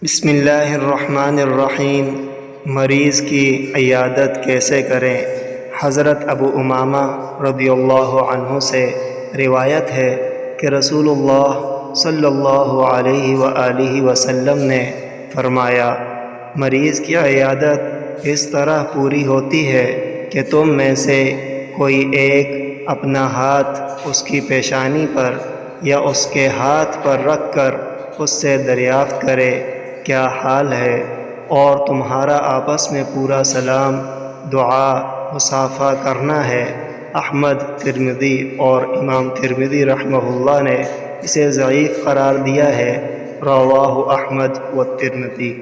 بسم اللہ الرحمن الرحیم۔ مریض کی عیادت کیسے کریں؟ حضرت ابو امامہ رضی اللہ عنہ سے روایت ہے کہ رسول اللہ صلی اللہ علیہ وآلہ وسلم نے فرمایا، مریض کی عیادت اس طرح پوری ہوتی ہے کہ تم میں سے کوئی ایک اپنا ہاتھ اس کی پیشانی پر یا اس کے ہاتھ پر رکھ کر اس سے دریافت کرے کیا حال ہے، اور تمہارا آپس میں پورا سلام، دعا، مصافحہ کرنا ہے۔ احمد، ترمذی اور امام ترمذی رحمہ اللہ نے اسے ضعیف قرار دیا ہے۔ رواہ احمد و ترمذی۔